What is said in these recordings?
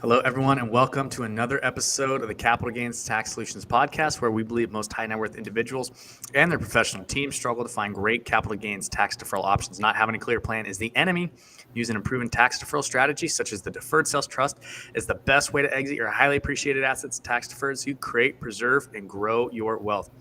Hello, everyone, and welcome to another episode of the Capital Gains Tax Solutions podcast, where we believe most high net worth individuals and their professional teams struggle to find great capital gains tax deferral options. Not having a clear plan is the enemy. Using a proven tax deferral strategy, such as the Deferred Sales Trust, is the best way to exit your highly appreciated assets tax deferred so you create, preserve, and grow your wealth.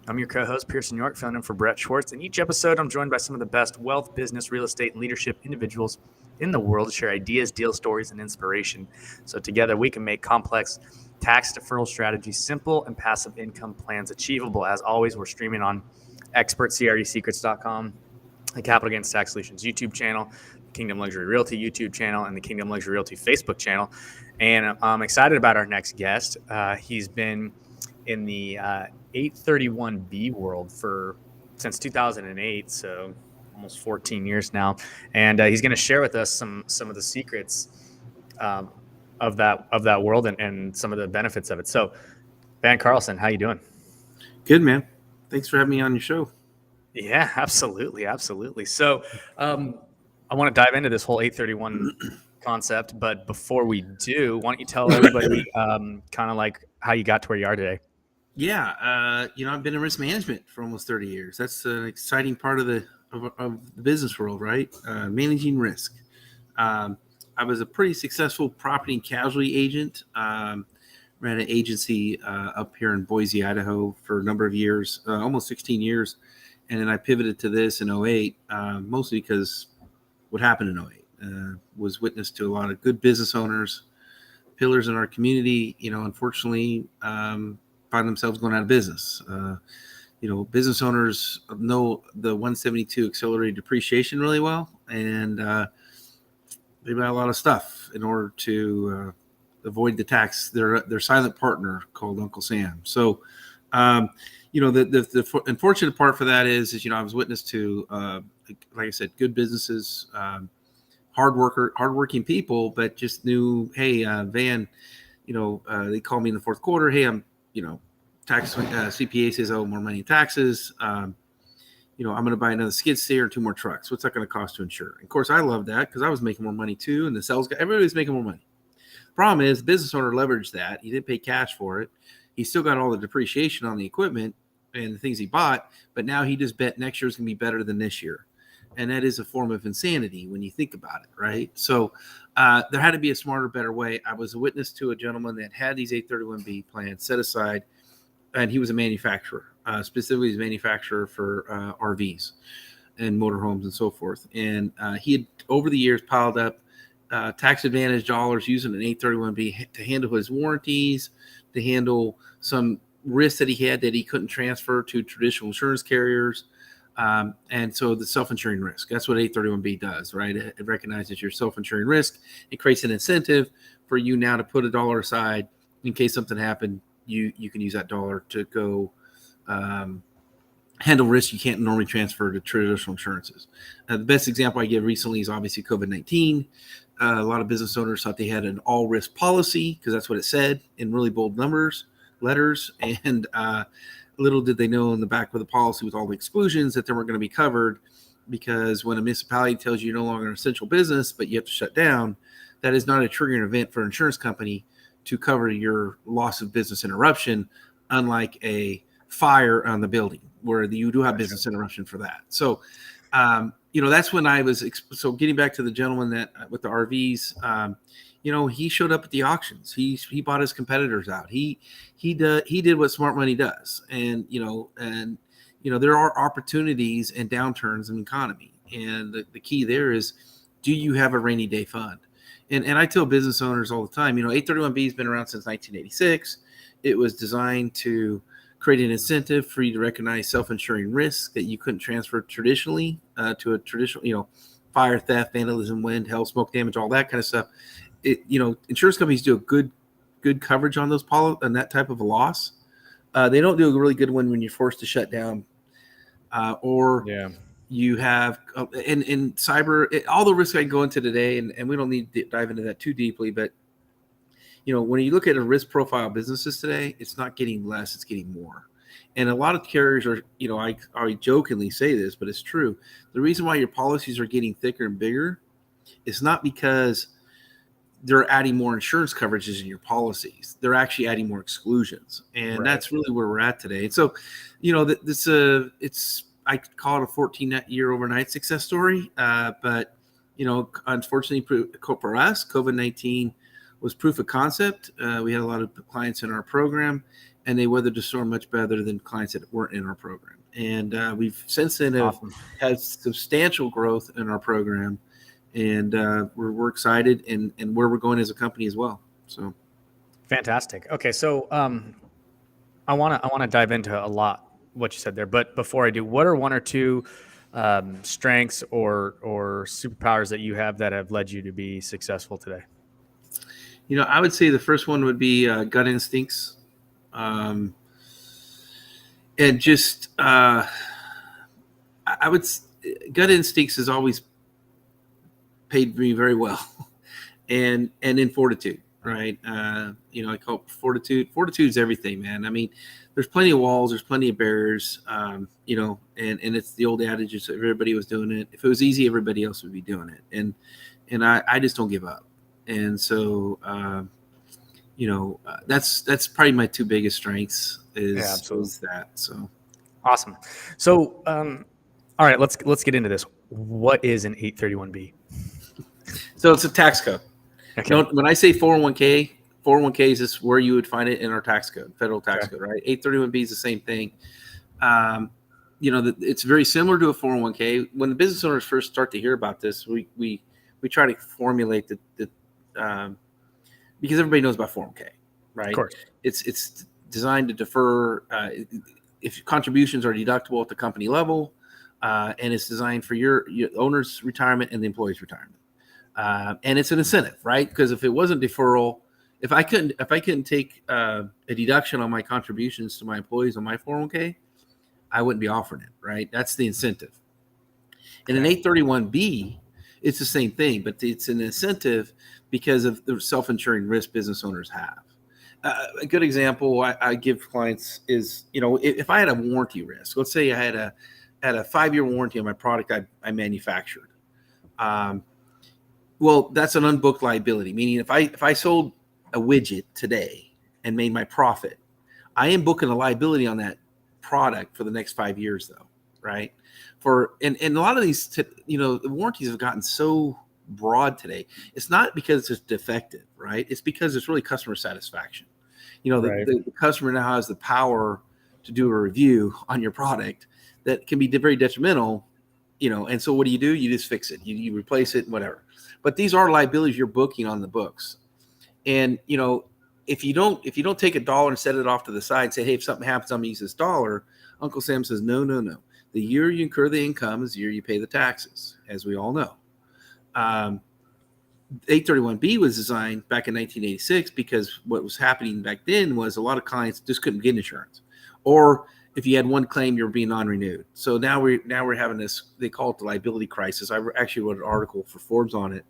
I'm your co-host, Pearson York, filling in for Brett Swarts. In each episode, I'm joined by some of the best wealth, business, real estate, and leadership individuals in the world to share ideas, deal stories, and inspiration. So together we can make complex tax deferral strategies simple and passive income plans achievable. As always, we're streaming on expertcresecrets.com, the Capital Gains Tax Solutions YouTube channel, the Kingdom Luxury Realty YouTube channel, and the Kingdom Luxury Realty Facebook channel. And I'm excited about our next guest. He's been in the 831B world since 2008, so almost 14 years now, and he's going to share with us some of the secrets of that world and some of the benefits of it. So, Van Carlson, how you doing? Good, man. Thanks for having me on your show. Yeah, absolutely. So, I want to dive into this whole 831 concept, but before we do, why don't you tell everybody kind of like how you got to where you are today? Yeah, I've been in risk management for almost 30 years. That's an exciting part of the business world, right? Managing risk. I was a pretty successful property and casualty agent. Ran an agency up here in Boise, Idaho for a number of years, almost 16 years. And then I pivoted to this in 2008, mostly because what happened in 2008 was witness to a lot of good business owners, pillars in our community, unfortunately, find themselves going out of business. Business owners know the 172 accelerated depreciation really well, and they buy a lot of stuff in order to avoid the tax. Their silent partner called Uncle Sam. So, the unfortunate part for that is I was witness to, like I said, good businesses, hardworking people, but just knew, hey, Van, they called me in the fourth quarter. Hey, I'm tax CPA says I owe more money in taxes. I'm going to buy another skid steer and 2 more trucks. What's that going to cost to insure? And of course, I love that because I was making more money too, and the sales guy, everybody's making more money. Problem is, the business owner leveraged that. He didn't pay cash for it. He still got all the depreciation on the equipment and the things he bought, but now he just bet next year's going to be better than this year. And that is a form of insanity when you think about it, right? So there had to be a smarter, better way. I was a witness to a gentleman that had these 831B plans set aside, and he was a manufacturer, specifically he's a manufacturer for RVs and motorhomes and so forth. And he had, over the years, piled up tax advantage dollars using an 831B to handle his warranties, to handle some risks that he had that he couldn't transfer to traditional insurance carriers. And so the self-insuring risk, that's what 831B does, right? It recognizes your self-insuring risk. It creates an incentive for you now to put $1 aside in case something happened. You can use that dollar to go handle risks you can't normally transfer to traditional insurances. The best example I give recently is obviously COVID-19. A lot of business owners thought they had an all-risk policy because that's what it said in really bold letters, and little did they know in the back of the policy with all the exclusions that they weren't going to be covered, because when a municipality tells you you're no longer an essential business, but you have to shut down, that is not a triggering event for an insurance company to cover your loss of business interruption, unlike a fire on the building where you do have business interruption for that. So, that's when I was. So getting back to the gentleman that with the RVs, he showed up at the auctions. He bought his competitors out. He did what smart money does. And there are opportunities and downturns in the economy. And the key there is, do you have a rainy day fund? And I tell business owners all the time, 831B has been around since 1986. It was designed to create an incentive for you to recognize self-insuring risks that you couldn't transfer traditionally to a traditional, fire, theft, vandalism, wind, hail, smoke damage, all that kind of stuff. Insurance companies do a good coverage on those on that type of a loss. They don't do a really good one when you're forced to shut down you have in cyber, all the risks I go into today, and we don't need to dive into that too deeply, but when you look at a risk profile of businesses today, it's not getting less, it's getting more. And a lot of carriers are, I jokingly say this, but it's true. The reason why your policies are getting thicker and bigger is not because they're adding more insurance coverages in your policies. They're actually adding more exclusions, and Right. that's really where we're at today. And so, it's I call it a 14-year overnight success story. But unfortunately, for us, COVID-19 was proof of concept. We had a lot of clients in our program, and they weathered the storm much better than clients that weren't in our program. And we've since then Awesome. had substantial growth in our program. And we're excited and where we're going as a company as well. So Fantastic. Okay, so I want to dive into a lot what you said there, but before I do, what are one or two strengths or superpowers that you have that have led you to be successful today? I would say the first one would be gut instincts, and just I would gut instincts has always paid me very well, and in fortitude, right? I call it fortitude. Fortitude is everything, man. I mean, there's plenty of walls, there's plenty of barriers, and it's the old adage: if everybody was doing it, if it was easy, everybody else would be doing it, and I just don't give up, and so that's probably my two biggest strengths is that. So awesome. So all right, let's get into this. What is an 831B? So it's a tax code. Okay. When I say 401k, 401k is just where you would find it in our tax code, federal tax code, right? 831B is the same thing. It's very similar to a 401k. When the business owners first start to hear about this, we try to formulate the because everybody knows about 401k, right? Of course. It's designed to defer if contributions are deductible at the company level, and it's designed for your owner's retirement and the employee's retirement. And it's an incentive, right? Because if it wasn't deferral, if I couldn't take a deduction on my contributions to my employees on my 401k, I wouldn't be offering it, right? That's the incentive. In an 831B, it's the same thing, but it's an incentive because of the self-insuring risk business owners have. A good example I give clients is, if I had a warranty risk, let's say I had a 5-year warranty on my product I manufactured. Well, that's an unbooked liability, meaning if I sold a widget today and made my profit, I am booking a liability on that product for the next 5 years, though, right? And a lot of these, the warranties have gotten so broad today. It's not because it's defective, right? It's because it's really customer satisfaction. Right. The customer now has the power to do a review on your product that can be very detrimental, and so what do? You just fix it. You replace it, whatever. But these are liabilities you're booking on the books. And, if you don't take $1 and set it off to the side and say, hey, if something happens, I'm going to use this $1, Uncle Sam says, no. The year you incur the income is the year you pay the taxes, as we all know. 831B was designed back in 1986 because what was happening back then was a lot of clients just couldn't get insurance. Or if you had one claim, you're being non-renewed. So now we're having this, they call it the liability crisis. I actually wrote an article for Forbes on it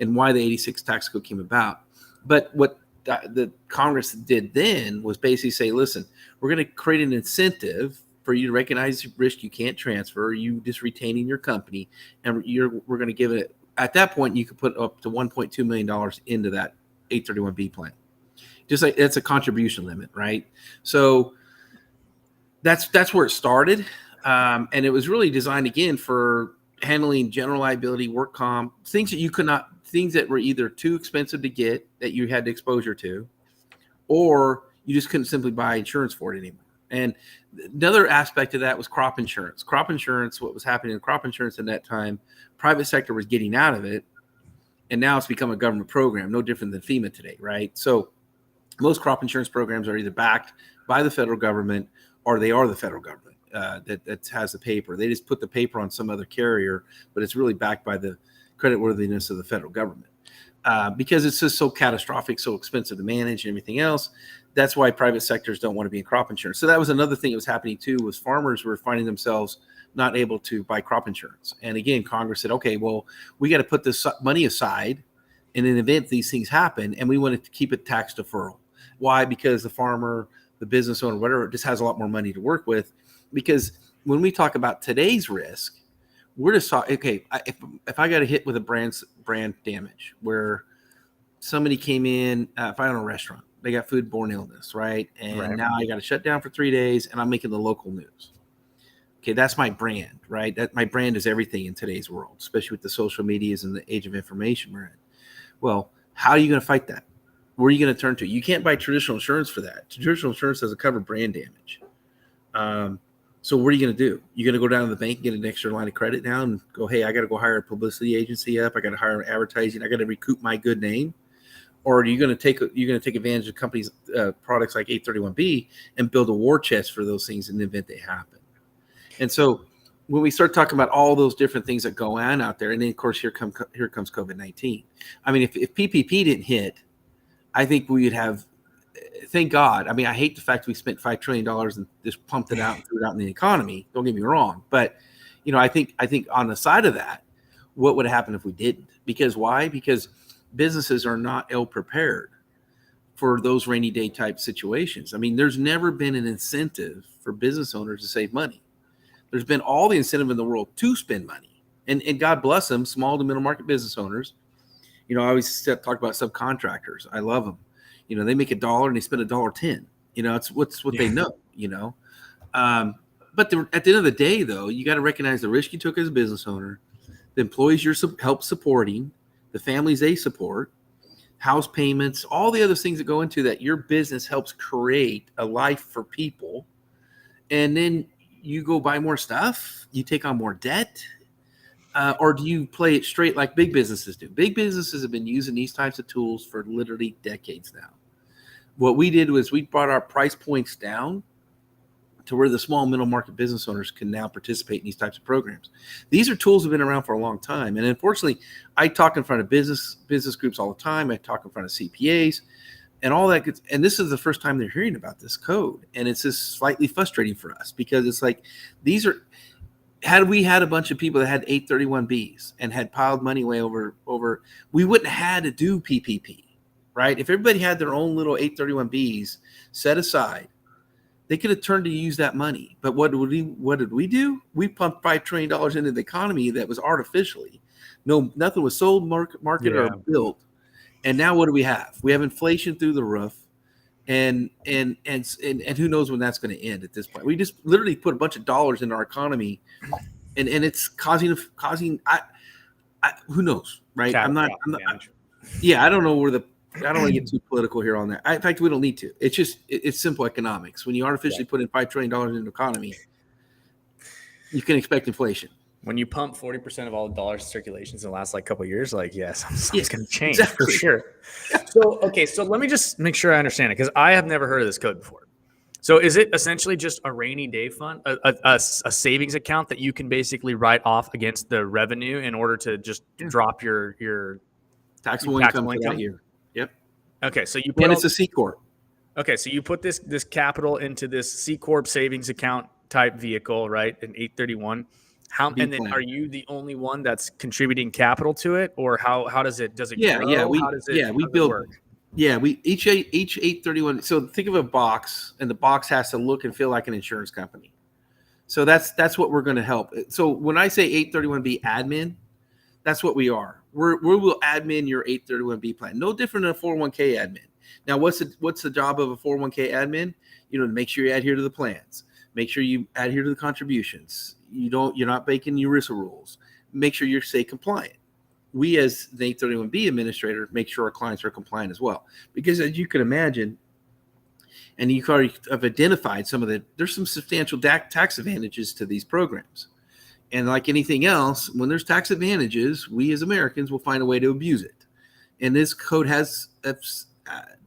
and why the 86 tax code came about. But what the Congress did then was basically say, listen, we're going to create an incentive for you to recognize risk you can't transfer, you just retaining your company, and we're going to give it, at that point, you could put up to $1.2 million into that 831B plan. Just like it's a contribution limit, right? So that's where it started. And it was really designed, again, for handling general liability, work comp, things that were either too expensive to get that you had exposure to, or you just couldn't simply buy insurance for it anymore. And another aspect of that was crop insurance. Crop insurance, what was happening in crop insurance at that time, private sector was getting out of it, and now it's become a government program, no different than FEMA today, right? So most crop insurance programs are either backed by the federal government or they are the federal government that has the paper. They just put the paper on some other carrier, but it's really backed by the creditworthiness of the federal government. Because it's just so catastrophic, so expensive to manage and everything else. That's why private sectors don't want to be in crop insurance. So that was another thing that was happening too, was farmers were finding themselves not able to buy crop insurance. And again, Congress said, okay, well, we got to put this money aside in an event these things happen, and we want to keep it tax deferral. Why? Because the farmer, the business owner, whatever, just has a lot more money to work with. Because when we talk about today's risk, we're just talking, okay, if I got a hit with a brand damage where somebody came in, if I own a restaurant, they got foodborne illness, right? And Right. now I got to shut down for 3 days, and I'm making the local news. Okay, that's my brand, right? That my brand is everything in today's world, especially with the social medias and the age of information we're in. Well, how are you going to fight that? Where are you going to turn to? You can't buy traditional insurance for that. Traditional insurance doesn't cover brand damage. So what are you going to do? You're going to go down to the bank and get an extra line of credit now and go, hey, I got to go hire a publicity agency up. I got to hire advertising. I got to recoup my good name. Or are you going to take advantage of companies' products like 831B and build a war chest for those things in the event they happen? And so when we start talking about all those different things that go on out there, and then of course here comes COVID-19. I mean, if PPP didn't hit, I think we would have. Thank God. I mean, I hate the fact we spent $5 trillion and just pumped it out and threw it out in the economy. Don't get me wrong, but I think on the side of that, what would happen if we didn't? Because why? Because businesses are not ill prepared for those rainy day type situations. I mean, there's never been an incentive for business owners to save money. There's been all the incentive in the world to spend money, and God bless them, small to middle market business owners. I always talk about subcontractors. I love them. They make $1 and they spend $1.10. It's what they know. But at the end of the day, though, you got to recognize the risk you took as a business owner, the employees you're help supporting, the families they support, house payments, all the other things that go into that. Your business helps create a life for people, and then you go buy more stuff, you take on more debt, or do you play it straight like big businesses do? Big businesses have been using these types of tools for literally decades now. What we did was we brought our price points down to where the small middle market business owners can now participate in these types of programs. These are tools that have been around for a long time. And unfortunately, I talk in front of business groups all the time. I talk in front of CPAs and all that. And this is the first time they're hearing about this code. And it's just slightly frustrating for us because it's like, had we had a bunch of people that had 831Bs and had piled money way over, we wouldn't have had to do PPP, right? If everybody had their own little 831Bs set aside, they could have turned to use that money. But what did we do? We pumped $5 trillion into the economy that was artificially. Nothing was sold, marketed, or built. And now what do we have? We have inflation through the roof. And who knows when that's going to end at this point? We just literally put a bunch of dollars in our economy, and it's causing who knows, right? I don't know I don't want to get too political here on that. In fact, we don't need to. It's just it's simple economics. When you artificially put in $5 trillion into the economy, you can expect inflation. When you pump 40% of all the dollars circulations in the last couple of years, something's going to change exactly. for sure. So let me just make sure I understand it, because I have never heard of this code before. So is it essentially just a rainy day fund, a savings account that you can basically write off against the revenue in order to just drop your taxable income for that year? Yep. Okay, so you it's a C corp. Okay, so you put this capital into this C corp savings account type vehicle, right? An 831. And then are you the only one that's contributing capital to it, or how does it grow? We build. Yeah, we each 831. So think of a box, and the box has to look and feel like an insurance company. So that's what we're going to help. So when I say 831B admin, that's what we are. We will admin your 831B plan. No different than a 401k admin. Now, what's the job of a 401k admin? To make sure you adhere to the plans. Make sure you adhere to the contributions. You're not breaking ERISA rules. Make sure you stay compliant. We, as the 831B administrator, make sure our clients are compliant as well. Because as you can imagine, and you already have identified there's some substantial tax advantages to these programs. And like anything else, when there's tax advantages, we as Americans will find a way to abuse it. And this code has,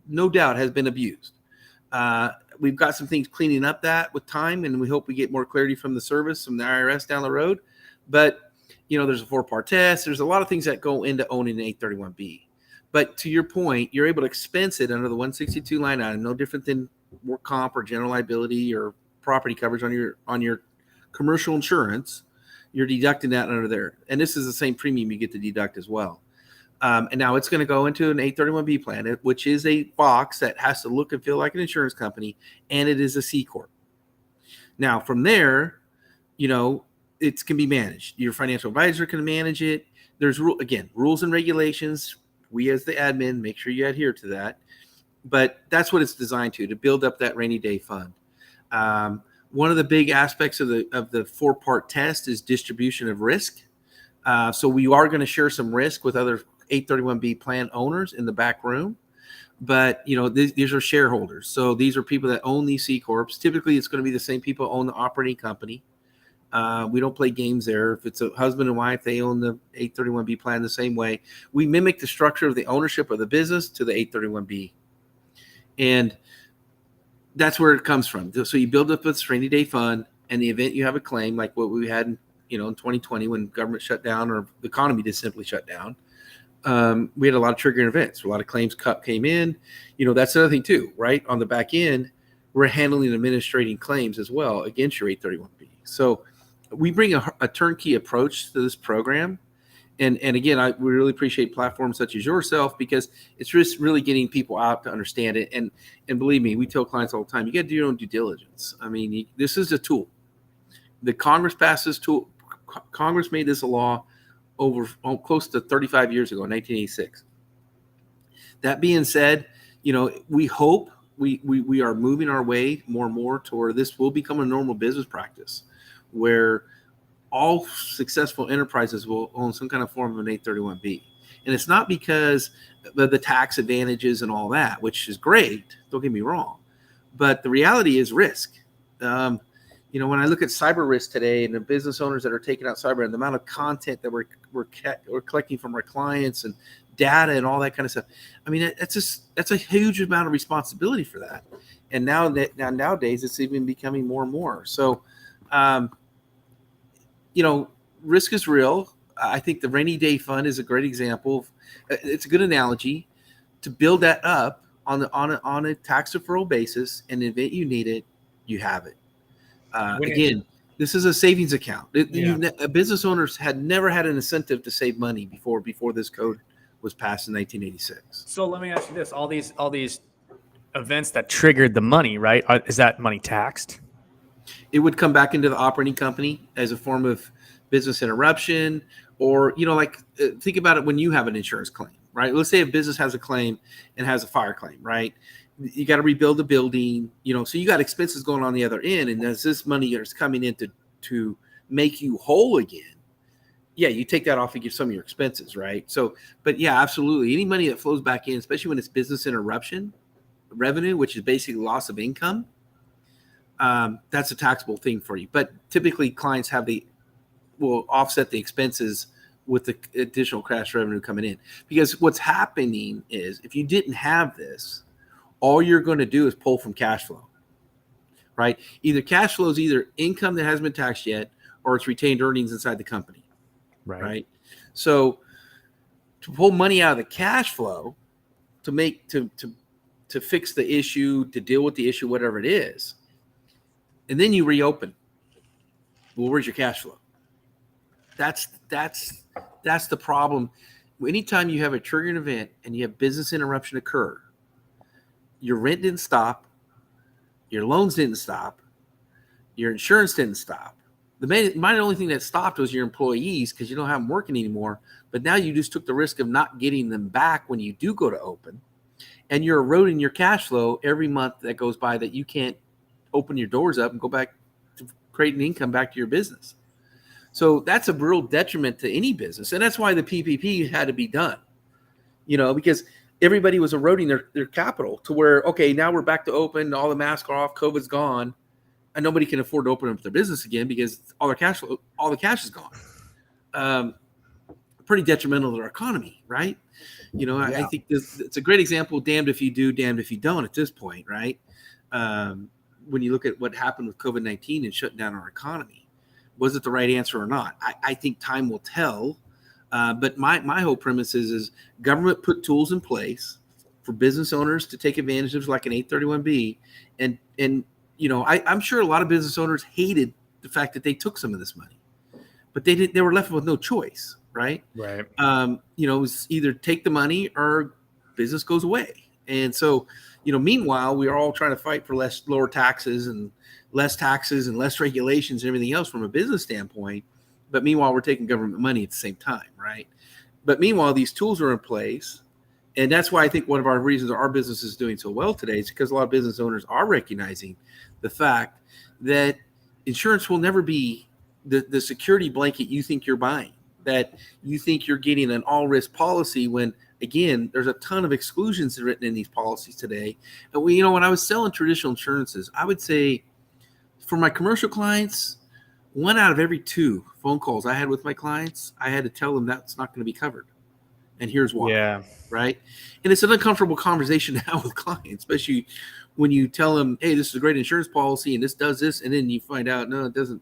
no doubt, has been abused. We've got some things cleaning up that with time, and we hope we get more clarity from the service, from the IRS down the road. But, there's a 4-part test. There's a lot of things that go into owning an 831B. But to your point, you're able to expense it under the 162 line item, no different than work comp or general liability or property coverage on your commercial insurance. You're deducting that under there. And this is the same premium you get to deduct as well. And now it's going to go into an 831B plan, which is a box that has to look and feel like an insurance company, and it is a C corp. Now, from there, it can be managed. Your financial advisor can manage it. There's rules and regulations We as the admin, make sure you adhere to that. But that's what it's designed to build up that rainy day fund. One of the big aspects of the 4-part test is distribution of risk. So we are going to share some risk with other 831B plan owners in the back room. But, these are shareholders. So these are people that own these C Corps. Typically, it's going to be the same people who own the operating company. We don't play games there. If it's a husband and wife, they own the 831B plan the same way. We mimic the structure of the ownership of the business to the 831B. And that's where it comes from. So you build up this rainy day fund, and the event you have a claim, like what we had in 2020 when government shut down or the economy just simply shut down. We had a lot of triggering events. A lot of claims came in. That's another thing too, right? On the back end, we're handling and administrating claims as well against your 831B. So we bring a turnkey approach to this program. And again, we really appreciate platforms such as yourself, because it's just really getting people out to understand it. And believe me, we tell clients all the time, you got to do your own due diligence. I mean, this is a tool. The Congress passed this tool. Congress made this a law over close to 35 years ago, in 1986. That being said, we hope we are moving our way more and more toward this will become a normal business practice, where all successful enterprises will own some kind of form of an 831B. And it's not because of the tax advantages and all that, which is great, don't get me wrong. But the reality is risk. When I look at cyber risk today and the business owners that are taking out cyber and the amount of content that we're collecting from our clients and data and all that kind of stuff, I mean, that's a huge amount of responsibility for that. And nowadays it's even becoming more and more. So, risk is real. I think the rainy day fund is a great example. It's a good analogy to build that up on a tax deferral basis. And in the event you need it, you have it. Again, this is a savings account. Business owners had never had an incentive to save money before this code was passed in 1986. So let me ask you this: all these events that triggered the money, right? Is that money taxed? It would come back into the operating company as a form of business interruption, or think about it when you have an insurance claim, right? Let's say a business has a claim and has a fire claim, right? You got to rebuild the building, so you got expenses going on the other end, and there's this money that's coming in to make you whole again. Yeah, you take that off and give some of your expenses, right? So, but yeah, absolutely. Any money that flows back in, especially when it's business interruption revenue, which is basically loss of income, that's a taxable thing for you. But typically clients will offset the expenses with the additional cash revenue coming in. Because what's happening is if you didn't have this, all you're going to do is pull from cash flow, right? Either cash flow is either income that hasn't been taxed yet, or it's retained earnings inside the company, right? So to pull money out of the cash flow to fix the issue, to deal with the issue, whatever it is, and then you reopen. Well, where's your cash flow? That's the problem. Anytime you have a triggering event and you have business interruption occur, your rent didn't stop, your loans didn't stop, your insurance didn't stop. The only thing that stopped was your employees, because you don't have them working anymore. But now you just took the risk of not getting them back when you do go to open, and you're eroding your cash flow every month that goes by that you can't open your doors up and go back to creating income back to your business. So that's a real detriment to any business. And that's why the PPP had to be done, because everybody was eroding their capital to where, okay, now we're back to open, all the masks are off, COVID's gone, and nobody can afford to open up their business again because all the cash is gone. Pretty detrimental to our economy, right? I think it's a great example, damned if you do, damned if you don't at this point, right? When you look at what happened with COVID-19 and shutting down our economy, was it the right answer or not? I think time will tell. But my whole premise is government put tools in place for business owners to take advantage of, like an 831B. And I'm sure a lot of business owners hated the fact that they took some of this money, but they were left with no choice, right? Right. It was either take the money or business goes away. And so, meanwhile, we are all trying to fight for lower taxes and less regulations and everything else from a business standpoint. But meanwhile, we're taking government money at the same time, right? But meanwhile, these tools are in place. And that's why I think one of our reasons our business is doing so well today is because a lot of business owners are recognizing the fact that insurance will never be the security blanket you think you're buying, that you think you're getting an all risk policy when, again, there's a ton of exclusions written in these policies today. And when I was selling traditional insurances, I would say for my commercial clients, 1 out of every 2 phone calls I had with my clients, I had to tell them that's not going to be covered. And here's why. Yeah. Right. And it's an uncomfortable conversation to have with clients, especially when you tell them, hey, this is a great insurance policy and this does this. And then you find out, no, it doesn't,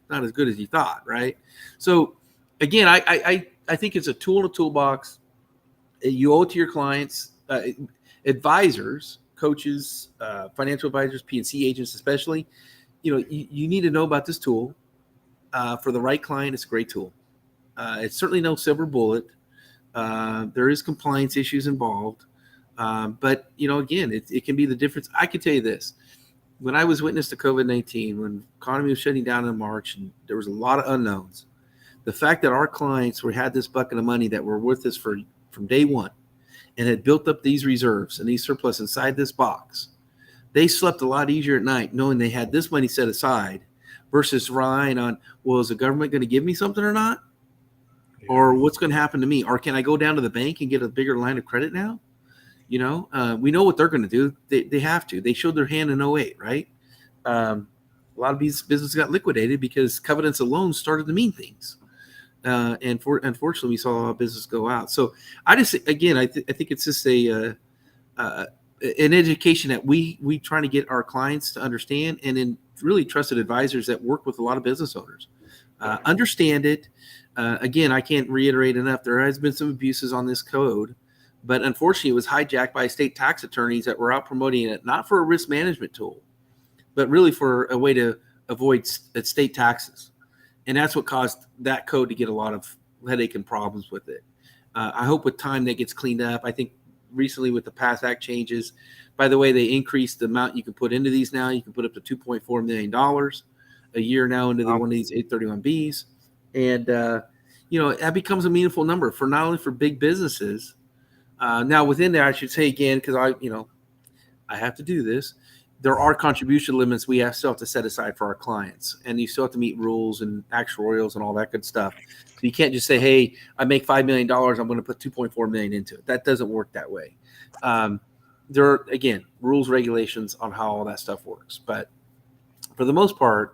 not as good as you thought. Right. So again, I think it's a tool in a toolbox. You owe it to your clients, advisors, coaches, financial advisors, P&C agents, especially, you need to know about this tool. For the right client, it's a great tool. It's certainly no silver bullet. There is compliance issues involved. But, again, it can be the difference. I can tell you this. When I was witness to COVID-19, when the economy was shutting down in March and there was a lot of unknowns, the fact that our clients had this bucket of money that were with us from day one and had built up these reserves and these surplus inside this box, they slept a lot easier at night knowing they had this money set aside versus relying on, well, is the government going to give me something or not? Or what's going to happen to me? Or can I go down to the bank and get a bigger line of credit now? We know what they're going to do. They have to. They showed their hand in 2008, right? A lot of these businesses got liquidated because covenants alone started to mean things. Unfortunately, we saw a lot of business go out. So I think it's just an education that we trying to get our clients to understand, and then really trusted advisors that work with a lot of business owners understand it. Again, I can't reiterate enough. There has been some abuses on this code, but unfortunately, it was hijacked by state tax attorneys that were out promoting it, not for a risk management tool, but really for a way to avoid state taxes. And that's what caused that code to get a lot of headache and problems with it. I hope with time that gets cleaned up. I think recently with the PASS Act changes, by the way, they increased the amount you can put into these now. You can put up to $2.4 million a year now into one of these 831Bs. And, that becomes a meaningful number for not only for big businesses. Now within there, I should say again, because I have to do this. There are contribution limits we still have to set aside for our clients, and you still have to meet rules and actuarials and all that good stuff. So you can't just say, hey, I make $5 million. I'm going to put $2.4 million into it. That doesn't work that way. There are, again, rules, regulations on how all that stuff works. But for the most part,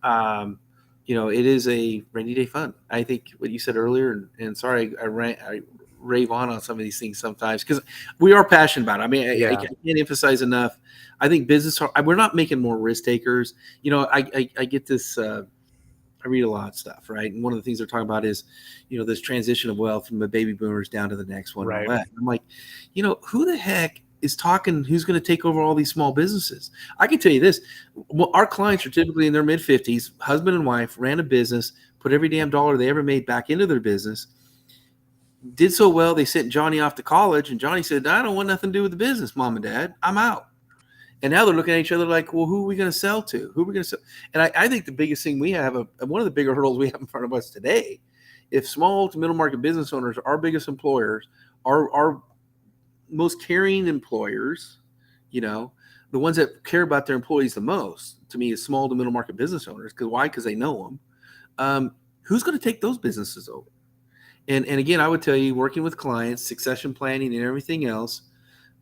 it is a rainy day fund. I think what you said earlier, and sorry, I rave on some of these things sometimes because we are passionate about it. I mean, I can't emphasize enough. I think we're not making more risk takers. I get this, I read a lot of stuff, right? And one of the things they're talking about is, this transition of wealth from the baby boomers down to the next one. Right. And all that. I'm like, who the heck is talking who's going to take over all these small businesses? I can tell you this. Our clients are typically in their mid-50s, husband and wife, ran a business, put every damn dollar they ever made back into their business, did so well, they sent Johnny off to college, and Johnny said, I don't want nothing to do with the business, Mom and Dad. I'm out. And now they're looking at each other like, well, who are we going to sell to? Who are we going to sell? And I think the biggest thing we have, one of the bigger hurdles we have in front of us today, if small to middle market business owners, our biggest employers, our most caring employers, the ones that care about their employees the most, to me, is small to middle market business owners. Because why? Because they know them. Who's going to take those businesses over? And again, I would tell you, working with clients, succession planning, and everything else.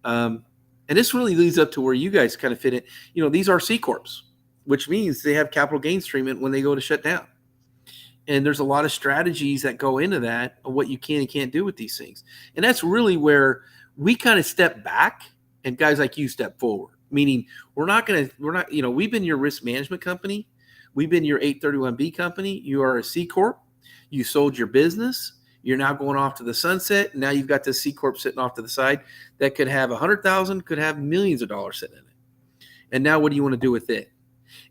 And this really leads up to where you guys kind of fit in. These are C Corps, which means they have capital gains treatment when they go to shut down. And there's a lot of strategies that go into that of what you can and can't do with these things. And that's really where we kind of step back and guys like you step forward, meaning we've been your risk management company. We've been your 831B company. You are a C Corp. You sold your business. You're now going off to the sunset. Now you've got this C Corp sitting off to the side that could have $100,000, could have millions of dollars sitting in it. And now what do you want to do with it?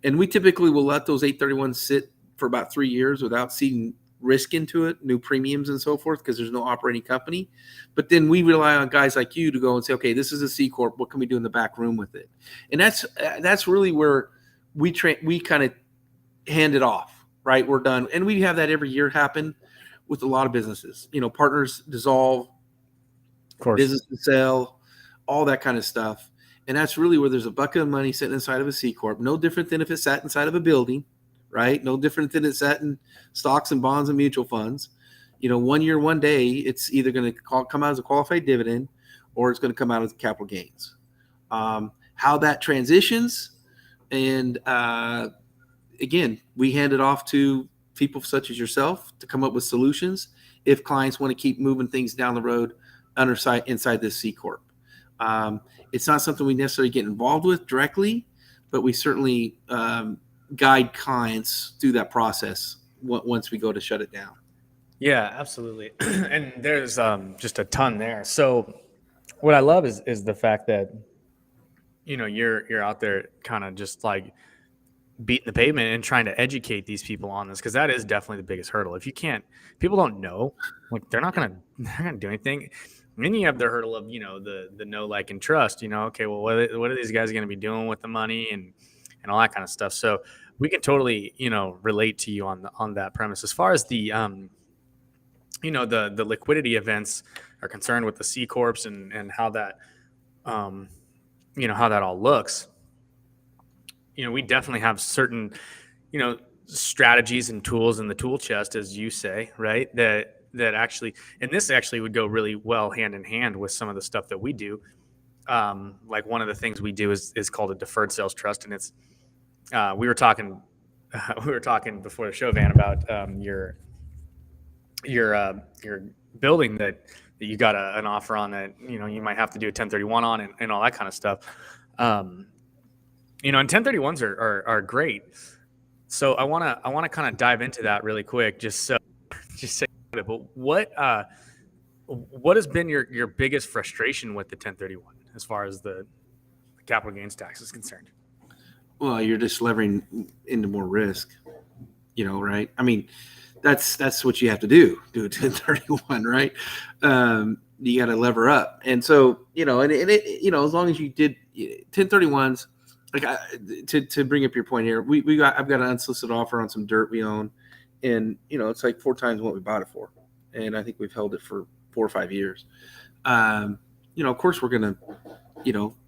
And we typically will let those 831s sit for about 3 years without seeing risk into it, new premiums and so forth, because there's no operating company. But then we rely on guys like you to go and say, okay, this is a C Corp. What can we do in the back room with it? And that's really where we kind of hand it off, right? We're done. And we have that every year happen with a lot of businesses. Partners dissolve, course. business to sell, all that kind of stuff. And that's really where there's a bucket of money sitting inside of a C Corp. No different than if it sat inside of a building, right? No different than it sat in stocks and bonds and mutual funds. 1 year, 1 day, it's either going to come out as a qualified dividend or it's going to come out as capital gains. How that transitions, and again, we hand it off to people such as yourself to come up with solutions if clients want to keep moving things down the road inside this C Corp. It's not something we necessarily get involved with directly, but we certainly guide clients through that process once we go to shut it down. Yeah, absolutely. And there's just a ton there. So what I love is the fact that, you're out there kind of just like beating the pavement and trying to educate these people on this, because that is definitely the biggest hurdle. If people don't know, like they're not gonna do anything. And then you have the hurdle of the know, like, and trust. Okay, well, what are these guys going to be doing with the money and all that kind of stuff. So we can totally relate to you on that premise. As far as the the liquidity events are concerned with the C corps and how that how that all looks. We definitely have certain strategies and tools in the tool chest, as you say, right? That actually, and this actually would go really well hand in hand with some of the stuff that we do. Like one of the things we do is called a deferred sales trust, and it's we were talking before the show, Van, about your building that you got an offer on that you might have to do a 1031 on and all that kind of stuff. And 1031s are great. So I want to kind of dive into that really quick, just say it. But what has been your biggest frustration with the 1031 as far as the capital gains tax is concerned? Well, you're just levering into more risk, right? I mean, that's what you have to do a 1031, right? You got to lever up. And so, and it, as long as you did 1031s, like to bring up your point here, I've got an unsolicited offer on some dirt we own, and it's like 4 times what we bought it for, and I think we've held it for 4 or 5 years. Of course we're gonna,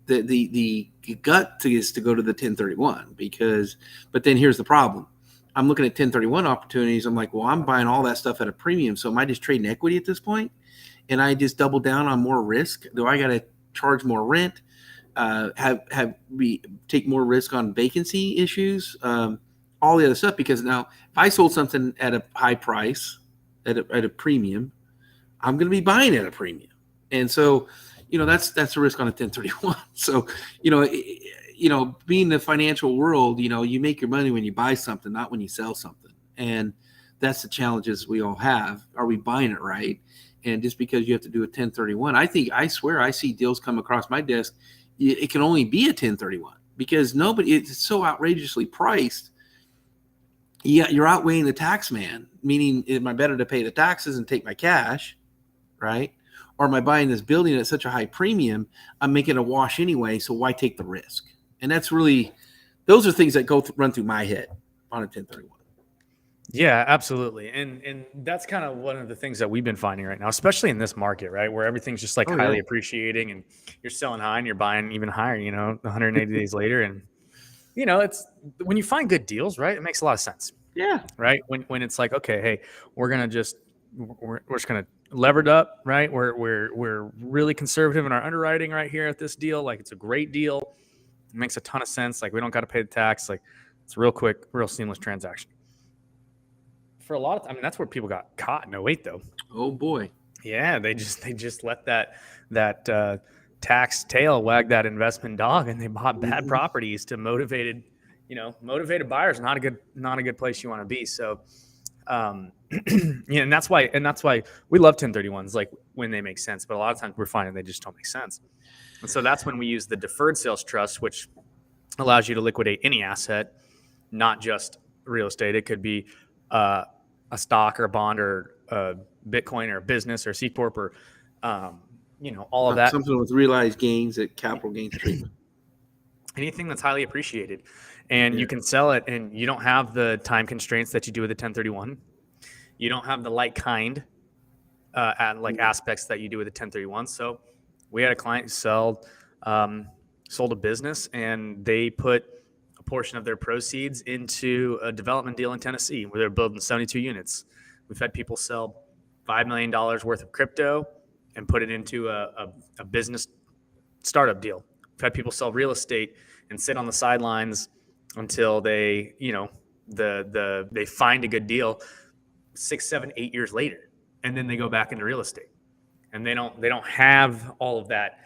the gut is to go to the 1031 but then here's the problem. I'm looking at 1031 opportunities. I'm like, well, I'm buying all that stuff at a premium, so am I just trading equity at this point? And I just double down on more risk? Do I got to charge more rent? Have we take more risk on vacancy issues, all the other stuff? Because now if I sold something at a high price at a premium, I'm going to be buying at a premium. And so, that's a risk on a 1031. So, being the financial world, you make your money when you buy something, not when you sell something. And that's the challenges we all have. Are we buying it right? And just because you have to do a 1031, I swear I see deals come across my desk. It can only be a 1031 because it's so outrageously priced. Yeah, you're outweighing the tax man, meaning am I better to pay the taxes and take my cash, right? Or am I buying this building at such a high premium, I'm making a wash anyway, so why take the risk? And that's really, those are things that run through my head on a 1031. Yeah, absolutely. And that's kind of one of the things that we've been finding right now, especially in this market, right? Where everything's just like highly appreciating and you're selling high and you're buying even higher, 180 days later. And, it's when you find good deals, right? It makes a lot of sense. Yeah. Right. When it's like, okay, hey, we're just going to lever it up, right? We're really conservative in our underwriting right here at this deal. Like it's a great deal. It makes a ton of sense. Like we don't got to pay the tax. Like it's a real quick, real seamless transaction. For a lot of, that's where people got caught in 08 though. Oh boy. Yeah. They just let that tax tail wag that investment dog, and they bought bad properties to motivated buyers. Not a good place you want to be. So, and that's why we love 1031s, like when they make sense, but a lot of times we're finding they just don't make sense. And so that's when we use the deferred sales trust, which allows you to liquidate any asset, not just real estate. It could be a stock or a bond or a Bitcoin or a business or a C Corp or, all of that. Something with realized gains at capital gains treatment. Anything that's highly appreciated. And you can sell it, and you don't have the time constraints that you do with the 1031. You don't have the like kind aspects that you do with a 1031. So we had a client who sold a business, and they put a portion of their proceeds into a development deal in Tennessee where they're building 72 units. We've had people sell $5 million worth of crypto and put it into a business startup deal. We've had people sell real estate and sit on the sidelines until they, they find a good deal 6, 7, 8 years later, and then they go back into real estate. And they don't have all of that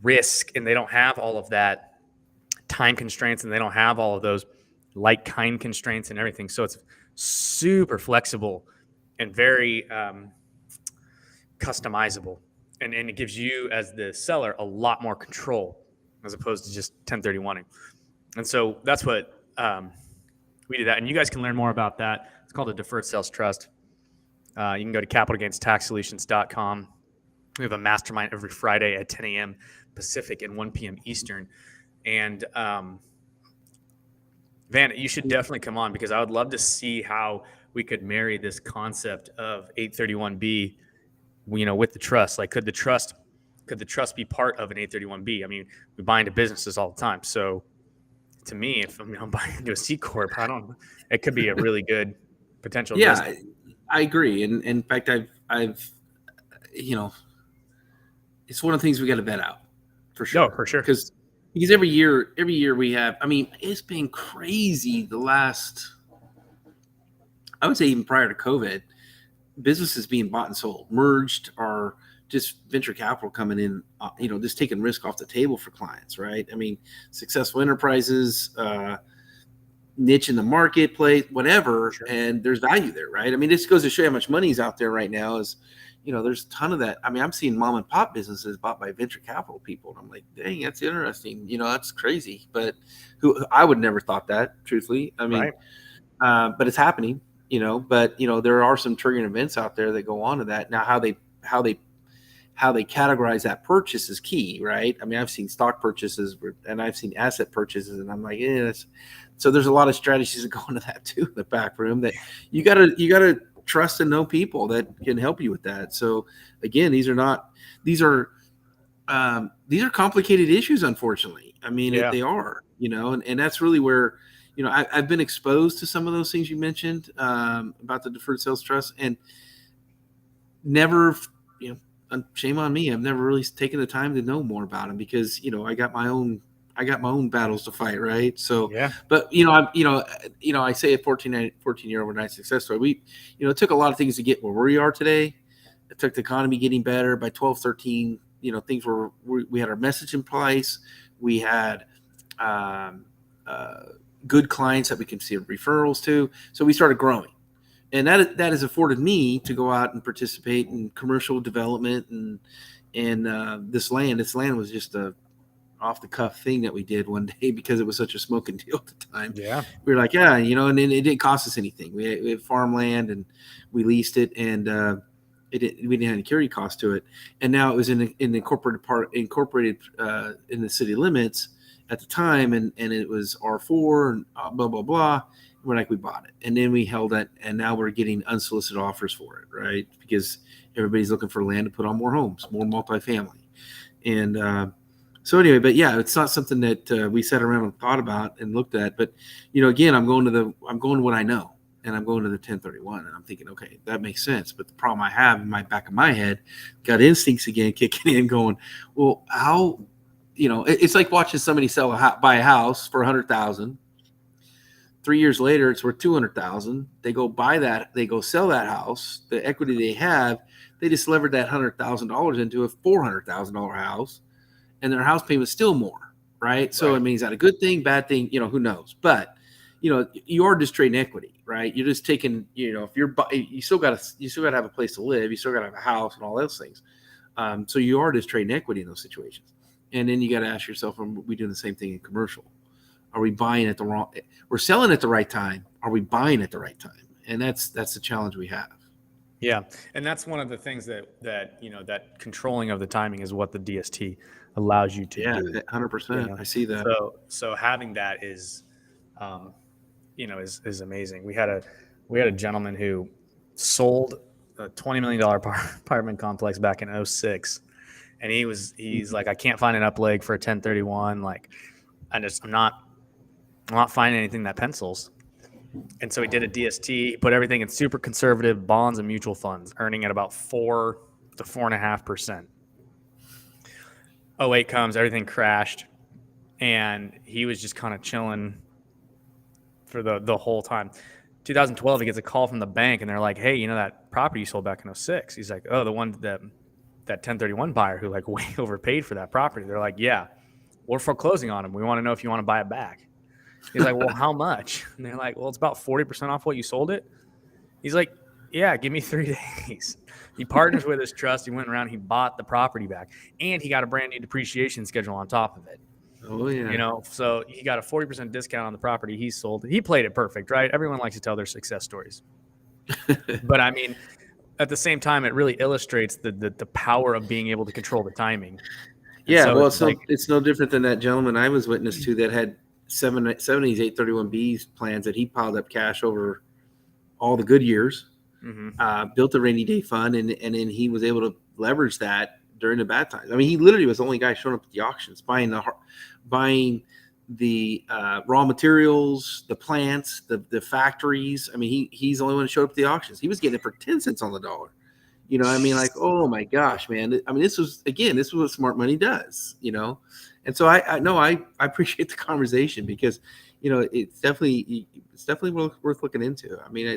risk, and they don't have all of that time constraints, and they don't have all of those like kind constraints and everything. So it's super flexible and very customizable, and it gives you as the seller a lot more control as opposed to just 1031ing. And so that's what we do that. And you guys can learn more about that. It's called a Deferred Sales Trust. You can go to capitalgainstaxsolutions.com. We have a mastermind every Friday at 10 a.m. Pacific and 1 p.m. Eastern. And Van, you should definitely come on, because I would love to see how we could marry this concept of 831B, with the trust. Like, could the trust be part of an 831B? I mean, we buy into businesses all the time. So to me, if I'm buying into a C Corp, it could be a really good potential business. I agree. And in fact, I've it's one of the things we got to vet out for sure. No, for sure. Because every year we have, it's been crazy the last, I would say even prior to COVID, businesses being bought and sold, merged, or just venture capital coming in, just taking risk off the table for clients, right? I mean, successful enterprises, niche in the marketplace, whatever, sure. And there's value there, right? I mean, this goes to show you how much money's out there right now. There's a ton of that. I mean, I'm seeing mom and pop businesses bought by venture capital people, and I'm like, dang, that's interesting. That's crazy. But I would never thought that, truthfully. I mean, right. But it's happening. But there are some triggering events out there that go on to that. Now, how they categorize that purchase is key, right? I mean, I've seen stock purchases and I've seen asset purchases, and I'm like, so there's a lot of strategies that go into that too, in the back room, that you gotta trust and know people that can help you with that. So again, these are complicated issues, unfortunately. I mean, they are, and that's really where, I've been exposed to some of those things you mentioned about the Deferred Sales Trust, and never, shame on me, I've never really taken the time to know more about them, because I got my own battles to fight, right? So but I say a 14-year overnight success story. We it took a lot of things to get where we are today. It took the economy getting better. By 12, 13, things we had our message in place. We had good clients that we can see referrals to. So we started growing. And that has afforded me to go out and participate in commercial development and this land. This land was just a off the cuff thing that we did one day because it was such a smoking deal at the time. Yeah, we were like, and then it didn't cost us anything. We had farmland and we leased it, and we didn't have any carry cost to it. And now it was in the incorporated in the city limits at the time, and it was R4 and blah blah blah. We're like, we bought it, and then we held it, and now we're getting unsolicited offers for it, right? Because everybody's looking for land to put on more homes, more multifamily, and so anyway, but it's not something that we sat around and thought about and looked at. But again, I'm going to what I know, and I'm going to the 1031, and I'm thinking, okay, that makes sense. But the problem I have in my back of my head, got instincts again kicking in, going, well, how? It's like watching somebody buy a house for $100,000. 3 years later, it's worth $200,000. They go buy that. They go sell that house. The equity they have, they just levered that $100,000 into a $400,000 house, and their house payment is still more, right? So I mean, is that a good thing, bad thing? Who knows? But you are just trading equity, right? You're just taking, if you still got to have a place to live. You still got to have a house and all those things. So you are just trading equity in those situations. And then you got to ask yourself, are we doing the same thing in commercial? Are we buying at we're selling at the right time? Are we buying at the right time? And that's the challenge we have. Yeah. And that's one of the things that controlling of the timing is what the DST allows you to do. 100%. I see that. So having that is amazing. We had a gentleman who sold a $20 million apartment complex back in 06. And he's like, I can't find an up leg for a 1031. Like, I'm not finding anything that pencils. And so he did a DST, he put everything in super conservative bonds and mutual funds, earning at about 4 to 4.5%. 08 comes, everything crashed, and he was just kind of chilling for the whole time. 2012, he gets a call from the bank, and they're like, hey, you know that property you sold back in 06? He's like, oh, the one that 1031 buyer who like way overpaid for that property. They're like, yeah, we're foreclosing on him. We want to know if you want to buy it back. He's like, well, how much? And they're like, well, it's about 40% off what you sold it. He's like, yeah, give me 3 days. He partners with his trust. He went around, he bought the property back, and he got a brand new depreciation schedule on top of it. Oh, yeah. You know, so he got a 40% discount on the property he sold. He played it perfect, right? Everyone likes to tell their success stories. But I mean, at the same time, it really illustrates the power of being able to control the timing. Yeah, so well, it's no different than that gentleman I was witness to that had 70s 831Bs plans that he piled up cash over all the good years, built a rainy day fund, and then he was able to leverage that during the bad times. I mean, he literally was the only guy showing up at the auctions, buying the raw materials, the plants, the factories. I mean, he's the only one who showed up at the auctions. He was getting it for 10 cents on the dollar. You know, I mean, like, oh my gosh, man. I mean, this was what smart money does, you know? And so I appreciate the conversation because, you know, it's definitely worth looking into. I mean,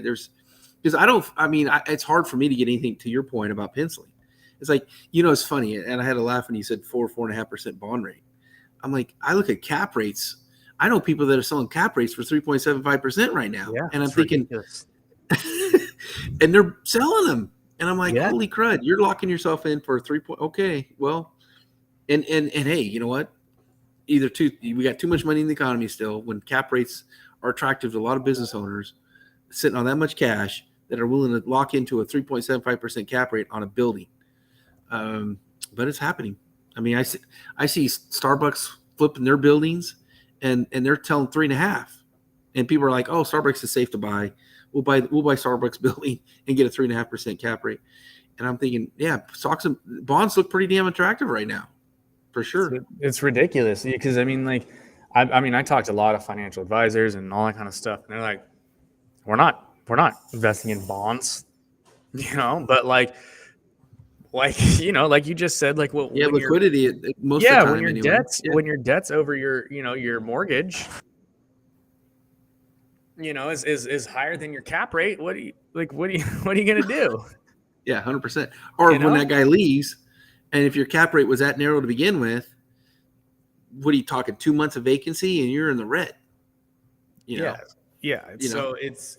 it's hard for me to get anything to your point about penciling. It's like, you know, it's funny. And I had to laugh when you said 4.5% bond rate. I'm like, I look at cap rates. I know people that are selling cap rates for 3.75% right now. Yeah, and I'm thinking, and they're selling them. And I'm like, holy crud, you're locking yourself in for 3 point. Okay, well, and hey, you know what? We got too much money in the economy still. When cap rates are attractive to a lot of business owners sitting on that much cash that are willing to lock into a 3.75% cap rate on a building. But it's happening. I mean, I see Starbucks flipping their buildings, and they're telling 3.5, and people are like, oh, Starbucks is safe to buy. We'll buy Starbucks building and get a 3.5% cap rate. And I'm thinking, yeah, stocks and bonds look pretty damn attractive right now, for sure. It's ridiculous because I mean, like, I talked to a lot of financial advisors and all that kind of stuff, and they're like, we're not investing in bonds, you know, but like you know, like you just said, like, well, yeah, liquidity most of the time. When your debt's over your mortgage, you know, is higher than your cap rate. What are you gonna do? Yeah, 100%. Or when that guy leaves, and if your cap rate was that narrow to begin with, what are you talking? 2 months of vacancy, and you're in the red. You know? Yeah. So it's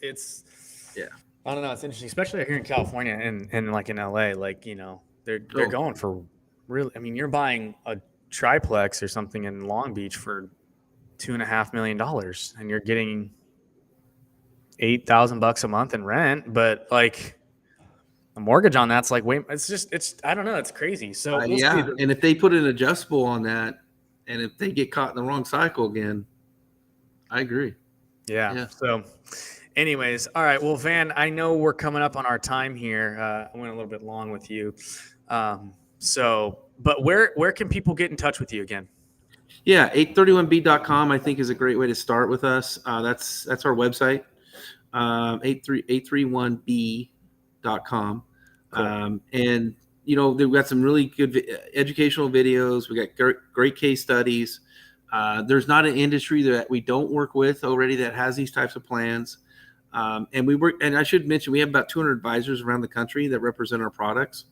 yeah. I don't know. It's interesting, especially here in California and like in LA. Like, you know, they're going for really. I mean, you're buying a triplex or something in Long Beach for $2.5 million, and you're getting $8,000 a month in rent, but like the mortgage on that's like it's I don't know, it's crazy. So and if they put an adjustable on that, and if they get caught in the wrong cycle again, I agree. Yeah. So anyways, all right. Well, Van, I know we're coming up on our time here. I went a little bit long with you. But where can people get in touch with you again? Yeah, 831b.com I think is a great way to start with us. That's our website. 831b.com. Cool. And you know, they've got some really good educational videos. We got great case studies. There's not an industry that we don't work with already that has these types of plans. And we work, and I should mention, we have about 200 advisors around the country that represent our products.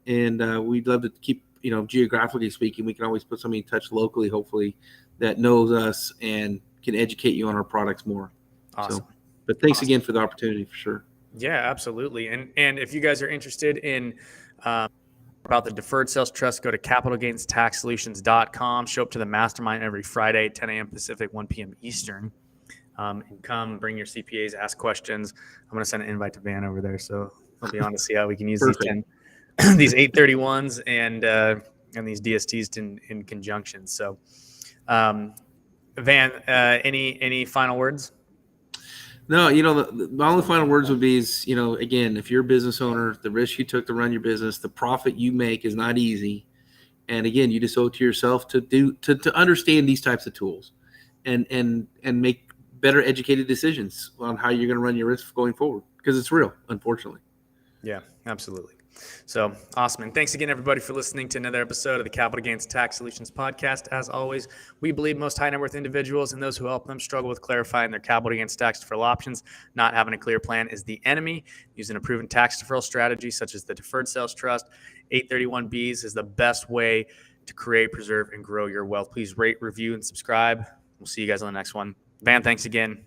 And we'd love to keep, you know, geographically speaking, we can always put somebody in touch locally, hopefully, that knows us and can educate you on our products more. Awesome. So, but thanks again for the opportunity, for sure. Yeah, absolutely. And if you guys are interested in about the Deferred Sales Trust, go to capitalgainstaxsolutions.com. Show up to the mastermind every Friday, 10 a.m. Pacific, 1 p.m. Eastern. And come, bring your CPAs, ask questions. I'm going to send an invite to Van over there, so he'll be on to see how we can use these 831s and these DSTs in conjunction. So, Van, any final words? No, my only final words would be is, again, if you're a business owner, the risk you took to run your business, the profit you make is not easy. And again, you just owe it to yourself to understand these types of tools and make better educated decisions on how you're going to run your risk going forward, because it's real, unfortunately. Yeah, absolutely. So awesome. And thanks again, everybody, for listening to another episode of the Capital Gains Tax Solutions Podcast. As always, we believe most high net worth individuals and those who help them struggle with clarifying their capital gains tax deferral options. Not having a clear plan is the enemy. Using a proven tax deferral strategy, such as the Deferred Sales Trust, 831Bs, is the best way to create, preserve, and grow your wealth. Please rate, review, and subscribe. We'll see you guys on the next one. Van, thanks again.